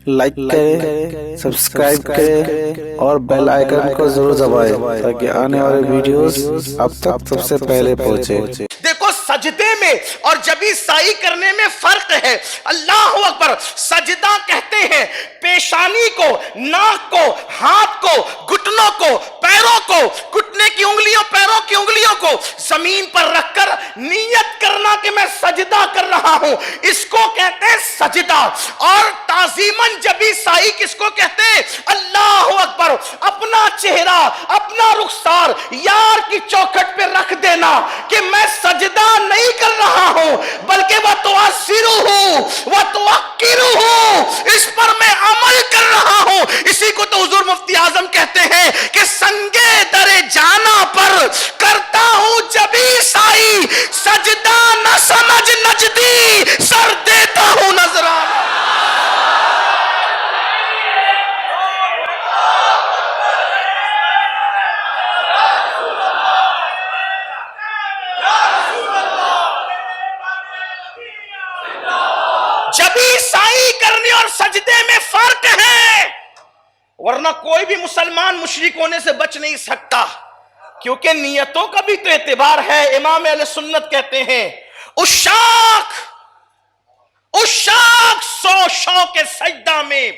Like کریں، subscribe کریں اور بیل آئیکن کو ضرور دبائیں تاکہ آنے والے ویڈیوز اب تک سب سے پہلے پہنچے۔ دیکھو سجدے میں اور جبی سائی کرنے میں فرق ہے۔ اللہ اکبر۔ سجدہ کہتے ہیں پیشانی کو، ناک کو، ہاتھ کو، گھٹنوں کو، پیروں کو، گھٹنے کی انگلیوں، پیروں کی انگلیوں کو زمین پر رکھ کر نیت کرنا کہ میں سجدہ کر رہا ہوں، اس کو کہتے ہیں سجدہ۔ اور تعظیماً جبی سائی کس کو کہتے ہیں؟ اللہ اکبر۔ اپنا چہرہ، اپنا رخسار یار کی چوکھٹ پہ رکھ دینا کہ میں سجدہ نہیں کر رہا ہوں بلکہ اس پر میں عمل کر رہا ہوں۔ اسی کو تو حضور مفتی اعظم کہتے ہیں کہ سنگے در جانا پر کرتا ہوں جبی سائی، سجدہ نہ سمجھ نجدی، سر دیتا ہوں نذرانہ۔ جبی سائی کرنے اور سجدے میں فرق ہے، ورنہ کوئی بھی مسلمان مشرک ہونے سے بچ نہیں سکتا، کیونکہ نیتوں کا بھی تو اعتبار ہے۔ امام اہل سنت کہتے ہیں عشاق سو شوق سجدہ میں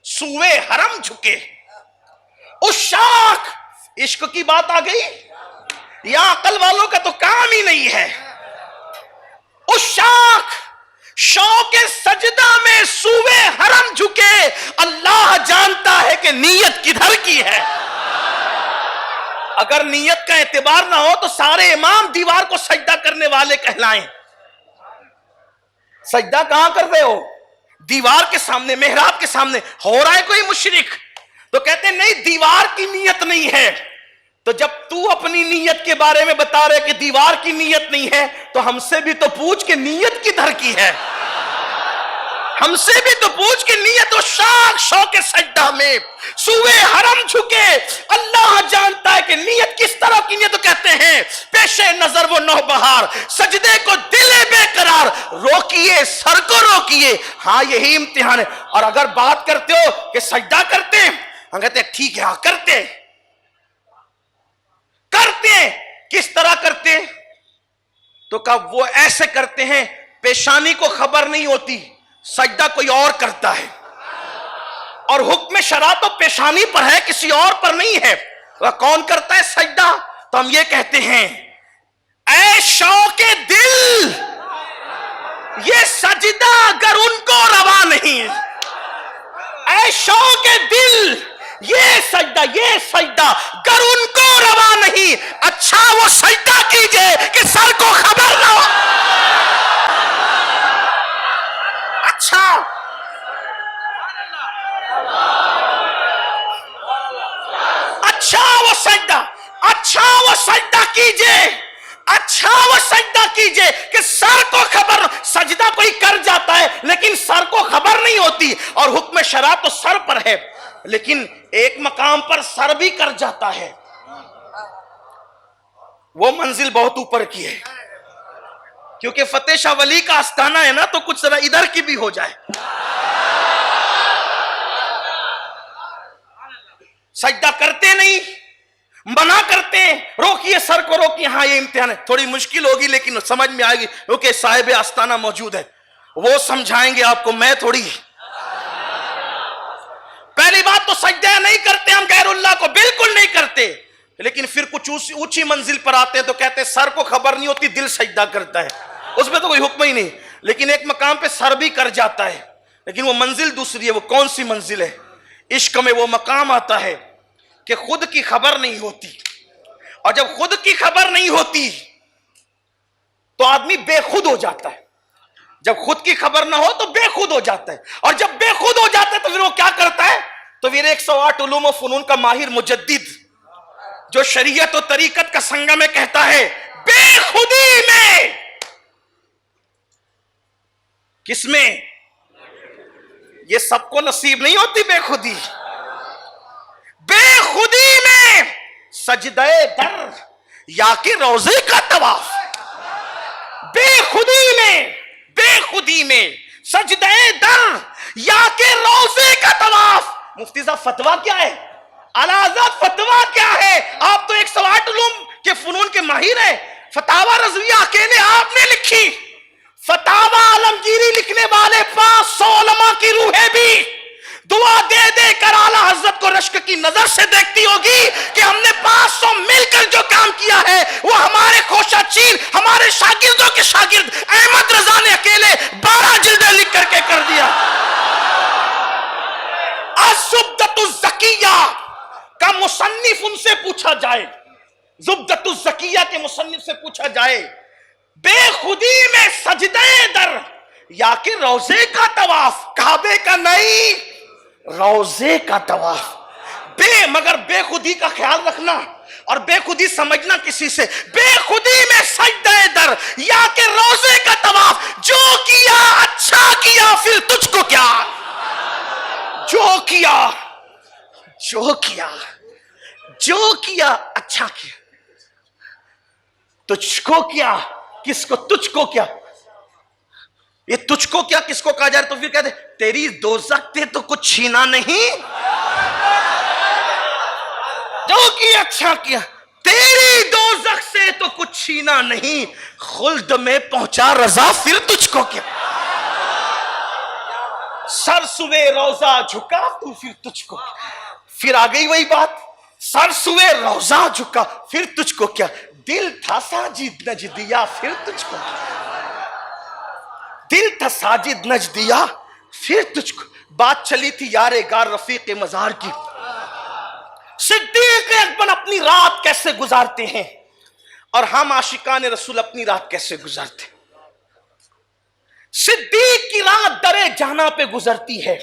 سوئے حرم جھکے۔ عشاق، عشق کی بات آ گئی، یا عقل والوں کا تو کام ہی نہیں ہے۔ عشاق شوق سجدہ میں سوئے حرم جھکے، اللہ جانتا ہے کہ نیت کدھر کی ہے۔ اگر نیت کا اعتبار نہ ہو تو سارے امام دیوار کو سجدہ کرنے والے کہلائیں۔ سجدہ کہاں کر رہے ہو؟ دیوار کے سامنے، محراب کے سامنے۔ ہو رہا ہے کوئی مشرک تو کہتے ہیں نہیں دیوار کی نیت نہیں ہے۔ تو جب تو اپنی نیت کے بارے میں بتا رہے کہ دیوار کی نیت نہیں ہے تو ہم سے بھی تو پوچھ کہ نیت کدھر کی ہے۔ ہم سے بھی تو پوچھ کہ نیت و شوق سجدہ میں سوئے حرم جھکے، اللہ جانتا ہے کہ نیت کس طرح کی نیت۔ تو کہتے ہیں پیش نظر وہ نو بہار، سجدے کو دل بے قرار، روکیے سر کو روکیے، ہاں یہی امتحان ہے۔ اور اگر بات کرتے ہو کہ سجدہ کرتے ہیں، ہم کہتے ہیں ٹھیک ہے، ہاں کرتے ہیں۔ کس طرح کرتے ہیں؟ تو کہا وہ ایسے کرتے ہیں پیشانی کو خبر نہیں ہوتی، سجدہ کوئی اور کرتا ہے، اور حکم شرع تو پیشانی پر ہے، کسی اور پر نہیں ہے۔ وہ کون کرتا ہے سجدہ؟ تو ہم یہ کہتے ہیں اے شوق دل، یہ سجدہ اگر ان کو روا نہیں ہے، اے شوق دل یہ سجدہ گر ان کو روا نہیں، اچھا وہ سجدہ کیجئے کہ سر کو خبر نہ ہو۔ اچھا وہ سجدہ کیجئے کہ سر کو خبر۔ سجدہ کوئی کر جاتا ہے لیکن سر کو خبر نہیں ہوتی، اور حکم شرع تو سر پر ہے، لیکن ایک مقام پر سر بھی کر جاتا ہے، وہ منزل بہت اوپر کی ہے، کیونکہ فتح شاہ ولی کا آستانہ ہے نا، تو کچھ ذرا ادھر کی بھی ہو جائے۔ سجدہ کرتے نہیں، منع کرتے ہیں، روکیے سر کو روکیے، ہاں یہ امتحان ہے، تھوڑی مشکل ہوگی لیکن سمجھ میں آئے گی، کیونکہ صاحب آستانہ موجود ہے، وہ سمجھائیں گے آپ کو، میں تھوڑی۔ پہلی بات تو سجدہ نہیں کرتے ہم غیر اللہ کو، بالکل نہیں کرتے، لیکن پھر کچھ اونچی منزل پر آتے ہیں تو کہتے ہیں سر کو خبر نہیں ہوتی، دل سجدہ کرتا ہے، اس میں تو کوئی حکم ہی نہیں، لیکن ایک مقام پہ سر بھی کر جاتا ہے، لیکن وہ منزل دوسری ہے۔ وہ کون سی منزل ہے؟ عشق میں وہ مقام آتا ہے کہ خود کی خبر نہیں ہوتی، اور جب خود کی خبر نہیں ہوتی تو آدمی بے خود ہو جاتا ہے۔ جب خود کی خبر نہ ہو تو بے خود ہو جاتا ہے، اور جب بے خود ہو جاتا ہے تو پھر وہ کیا کرتا ہے؟ تو پھر 108 علوم و فنون کا ماہر مجدد جو شریعت و طریقت کا سنگم میں کہتا ہے بے خودی میں، کس میں؟ یہ سب کو نصیب نہیں ہوتی بے خودی، بے خودی میں سجدہ در یا کہ روزے کا طواف، بے خودی میں سجدہ در یا کہ روزے کا طواف. مفتی صاحب فتویٰ کیا ہے؟ اعلیٰ فتویٰ کیا ہے؟ آپ تو 108 علوم کے فنون کے ماہر ہیں. فتاوی رضویہ اکیلے آپ نے لکھی. فتاوی عالمگیری لکھنے والے 500 علماء کی روحیں بھی دعا دے دے کر اعلیٰ حضرت کو رشک کی نظر سے دیکھتی ہوگی کہ ہم نے 500 مل کر جو کام کیا ہے وہ ہمارے خوشہ چیر ہمارے شاگردوں کے شاگرد احمد رضا نے اکیلے 12 جلدیں لکھ کر کے کر دیا. الزبدۃ الزکیہ کا مصنف ان سے پوچھا جائے, زبدۃ الزکیہ کے مصنف سے پوچھا جائے, بے خودی میں سجدہ در یا کہ روزے کا طواف, کعبے کا نہیں روزے کا طواف. مگر بے خودی کا خیال رکھنا اور بے خودی سمجھنا کسی سے, بے خودی میں سجدہ در یا کہ روزے کا طواف, جو کیا اچھا کیا پھر تجھ کو کیا, جو کیا اچھا کیا, تجھ کو کیا, کس کو تجھ کو کیا, یہ تجھ کو کیا کس کو کہا جائے تو پھر کہتے تیری دوزخ سے تو کچھ چھینا نہیں, جو کیا اچھا کیا, تیری دوزخ سے تو کچھ چھینا نہیں, خلد میں پہنچا رضا پھر تجھ کو کیا, سر سوے روزہ جھکا تو پھر تجھ کو کیا. پھر آ گئی وہی بات, سر سوے روزہ جھکا پھر تجھ کو کیا, دل تھا ساجد نجدیا پھر تجھ کو کیا, دل تھا ساجد نجدیا پھر تجھ کو. بات چلی تھی یار غار رفیق مزار کی, صدیق اکبر اپنی رات کیسے گزارتے ہیں اور ہم عاشقان رسول اپنی رات کیسے گزارتے ہیں. صدیق کی رات در جہاں پہ گزرتی ہے,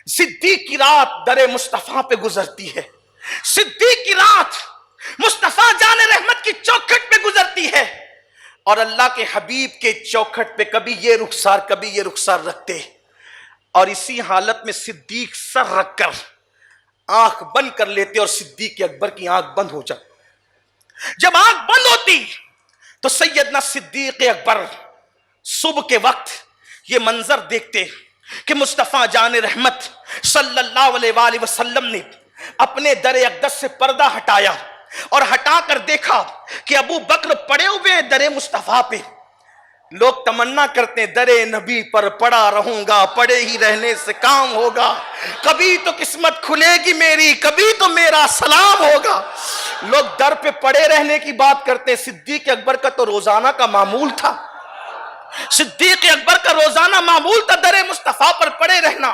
صدیق کی رات در مصطفیٰ پہ گزرتی ہے, صدیق کی رات مصطفیٰ جان رحمت کی چوکھٹ پہ گزرتی ہے, اور اللہ کے حبیب کے چوکھٹ پہ کبھی یہ رخسار رکھتے, اور اسی حالت میں صدیق سر رکھ کر آنکھ بند کر لیتے اور صدیق اکبر کی آنکھ بند ہو جاتی. جب آنکھ بند ہوتی تو سیدنا صدیق اکبر صبح کے وقت یہ منظر دیکھتے کہ مصطفیٰ جان رحمت صلی اللہ علیہ وآلہ وسلم نے اپنے در اقدس سے پردہ ہٹایا اور ہٹا کر دیکھا کہ ابو بکر پڑے ہوئے ہیں در مصطفیٰ پہ. لوگ تمنا کرتے ہیں در نبی پر پڑا رہوں گا, پڑے ہی رہنے سے کام ہوگا, کبھی تو قسمت کھلے گی میری, کبھی تو میرا سلام ہوگا. لوگ در پہ پڑے رہنے کی بات کرتے ہیں, صدیق اکبر کا تو روزانہ کا معمول تھا, صدیق اکبر کا روزانہ معمول تھا در مصطفیٰ پر پڑے رہنا.